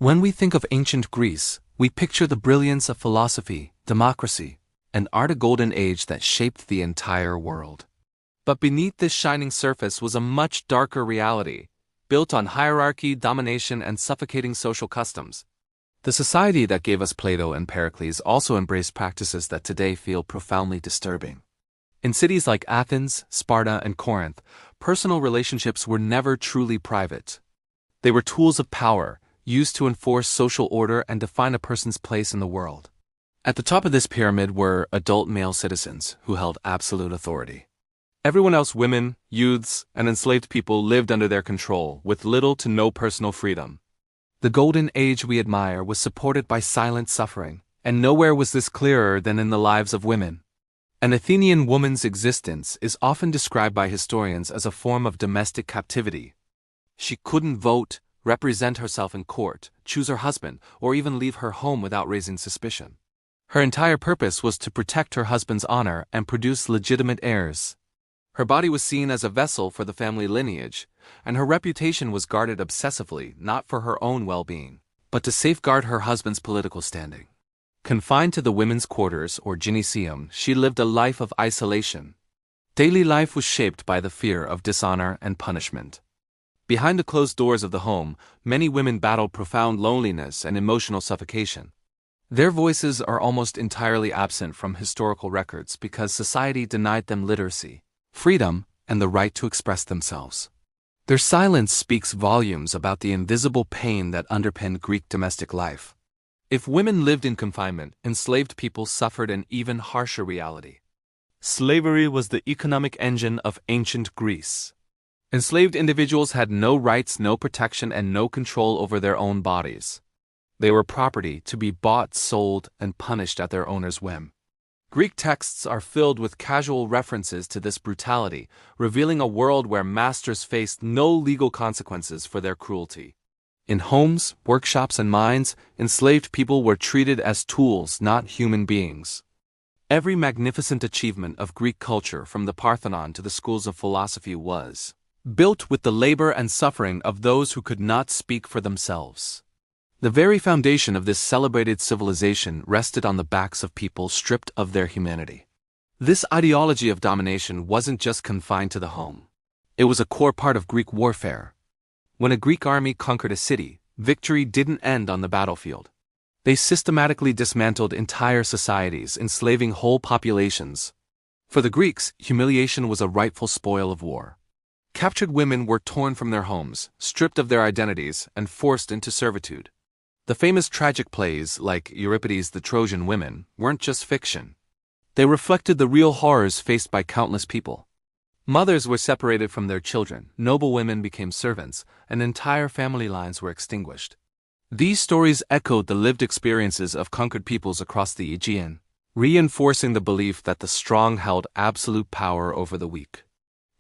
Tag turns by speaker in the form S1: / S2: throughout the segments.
S1: When we think of ancient Greece, we picture the brilliance of philosophy, democracy, and art, a golden age that shaped the entire world. But beneath this shining surface was a much darker reality, built on hierarchy, domination, and suffocating social customs. The society that gave us Plato and Pericles also embraced practices that today feel profoundly disturbing. In cities like Athens, Sparta, and Corinth, personal relationships were never truly private. They were tools of power, used to enforce social order and define a person's place in the world. At the top of this pyramid were adult male citizens who held absolute authority. Everyone else, women, youths, and enslaved people, lived under their control, with little to no personal freedom. The golden age we admire was supported by silent suffering, and nowhere was this clearer than in the lives of women. An Athenian woman's existence is often described by historians as a form of domestic captivity. She couldn't vote, represent herself in court, choose her husband, or even leave her home without raising suspicion. Her entire purpose was to protect her husband's honor and produce legitimate heirs. Her body was seen as a vessel for the family lineage, and her reputation was guarded obsessively, not for her own well-being, but to safeguard her husband's political standing. Confined to the women's quarters or gyneceum, she lived a life of isolation. Daily life was shaped by the fear of dishonor and punishment. Behind the closed doors of the home, many women battled profound loneliness and emotional suffocation. Their voices are almost entirely absent from historical records because society denied them literacy, freedom, and the right to express themselves. Their silence speaks volumes about the invisible pain that underpinned Greek domestic life. If women lived in confinement, enslaved people suffered an even harsher reality. Slavery was the economic engine of ancient Greece. Enslaved individuals had no rights, no protection, and no control over their own bodies. They were property to be bought, sold, and punished at their owner's whim. Greek texts are filled with casual references to this brutality, revealing a world where masters faced no legal consequences for their cruelty. In homes, workshops, and mines, enslaved people were treated as tools, not human beings. Every magnificent achievement of Greek culture, from the Parthenon to the schools of philosophy, was built with the labor and suffering of those who could not speak for themselves. The very foundation of this celebrated civilization rested on the backs of people stripped of their humanity. This ideology of domination wasn't just confined to the home. It was a core part of Greek warfare. When a Greek army conquered a city, victory didn't end on the battlefield. They systematically dismantled entire societies, enslaving whole populations. For the Greeks, humiliation was a rightful spoil of war. Captured women were torn from their homes, stripped of their identities, and forced into servitude. The famous tragic plays, like Euripides' The Trojan Women, weren't just fiction. They reflected the real horrors faced by countless people. Mothers were separated from their children, noble women became servants, and entire family lines were extinguished. These stories echoed the lived experiences of conquered peoples across the Aegean, reinforcing the belief that the strong held absolute power over the weak.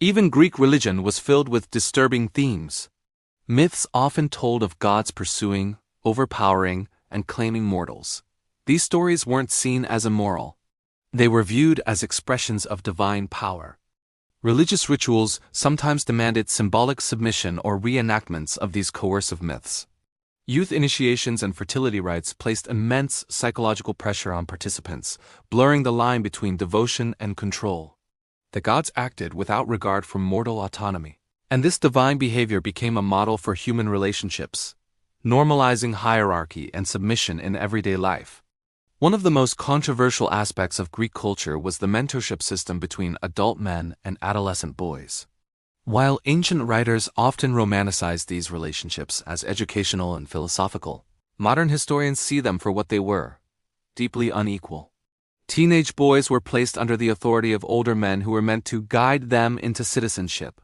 S1: Even Greek religion was filled with disturbing themes. Myths often told of gods pursuing, overpowering, and claiming mortals. These stories weren't seen as immoral. They were viewed as expressions of divine power. Religious rituals sometimes demanded symbolic submission or reenactments of these coercive myths. Youth initiations and fertility rites placed immense psychological pressure on participants, blurring the line between devotion and control. The gods acted without regard for mortal autonomy, and this divine behavior became a model for human relationships, normalizing hierarchy and submission in everyday life. One of the most controversial aspects of Greek culture was the mentorship system between adult men and adolescent boys. While ancient writers often romanticized these relationships as educational and philosophical, modern historians see them for what they were: deeply unequal. Teenage boys were placed under the authority of older men who were meant to guide them into citizenship.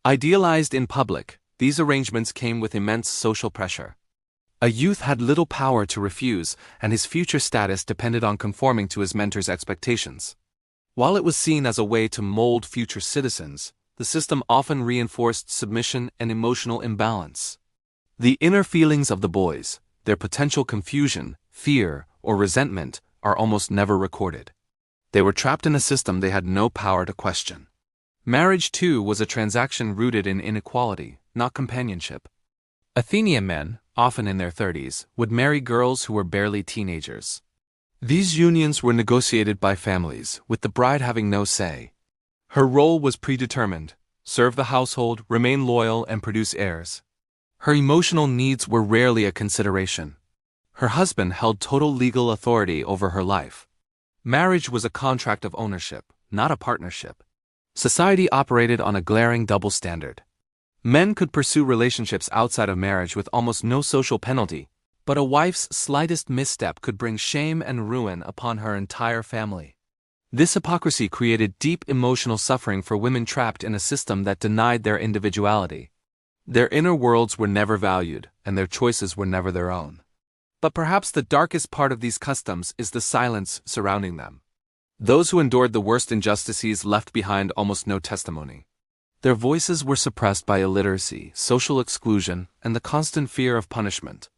S1: Idealized in public, these arrangements came with immense social pressure. A youth had little power to refuse, and his future status depended on conforming to his mentor's expectations. While it was seen as a way to mold future citizens, the system often reinforced submission and emotional imbalance. The inner feelings of the boys, their potential confusion, fear, or resentment, are almost never recorded. They were trapped in a system they had no power to question. Marriage, too, was a transaction rooted in inequality, not companionship. Athenian men, often in their 30s, would marry girls who were barely teenagers. These unions were negotiated by families, with the bride having no say. Her role was predetermined: serve the household, remain loyal, and produce heirs. Her emotional needs were rarely a consideration. Her husband held total legal authority over her life. Marriage was a contract of ownership, not a partnership. Society operated on a glaring double standard. Men could pursue relationships outside of marriage with almost no social penalty, but a wife's slightest misstep could bring shame and ruin upon her entire family. This hypocrisy created deep emotional suffering for women trapped in a system that denied their individuality. Their inner worlds were never valued, and their choices were never their own. But perhaps the darkest part of these customs is the silence surrounding them. Those who endured the worst injustices left behind almost no testimony. Their voices were suppressed by illiteracy, social exclusion, and the constant fear of punishment.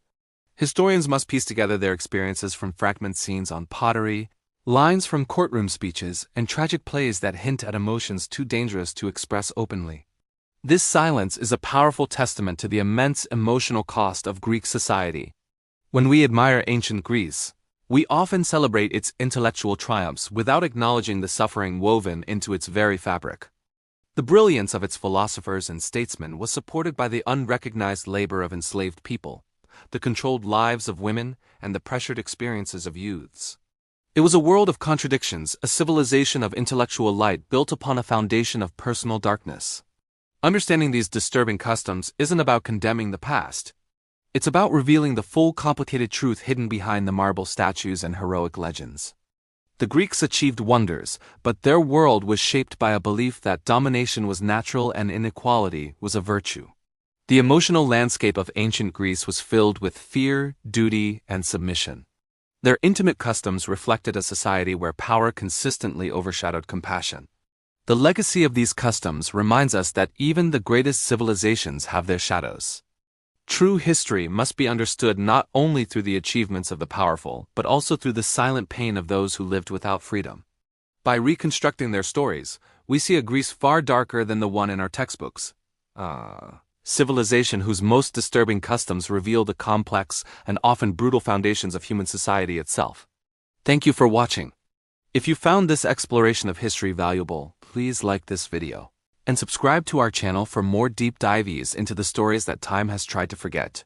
S1: Historians must piece together their experiences from fragment scenes on pottery, lines from courtroom speeches, and tragic plays that hint at emotions too dangerous to express openly. This silence is a powerful testament to the immense emotional cost of Greek society. When we admire ancient Greece, we often celebrate its intellectual triumphs without acknowledging the suffering woven into its very fabric. The brilliance of its philosophers and statesmen was supported by the unrecognized labor of enslaved people, the controlled lives of women, and the pressured experiences of youths. It was a world of contradictions, a civilization of intellectual light built upon a foundation of personal darkness. Understanding these disturbing customs isn't about condemning the past. It's about revealing the full complicated truth hidden behind the marble statues and heroic legends. The Greeks achieved wonders, but their world was shaped by a belief that domination was natural and inequality was a virtue. The emotional landscape of ancient Greece was filled with fear, duty, and submission. Their intimate customs reflected a society where power consistently overshadowed compassion. The legacy of these customs reminds us that even the greatest civilizations have their shadows. True history must be understood not only through the achievements of the powerful, but also through the silent pain of those who lived without freedom. By reconstructing their stories, we see a Greece far darker than the one in our textbooks. Civilization whose most disturbing customs reveal the complex and often brutal foundations of human society itself. Thank you for watching. If you found this exploration of history valuable, please like this video and subscribe to our channel for more deep dives into the stories that time has tried to forget.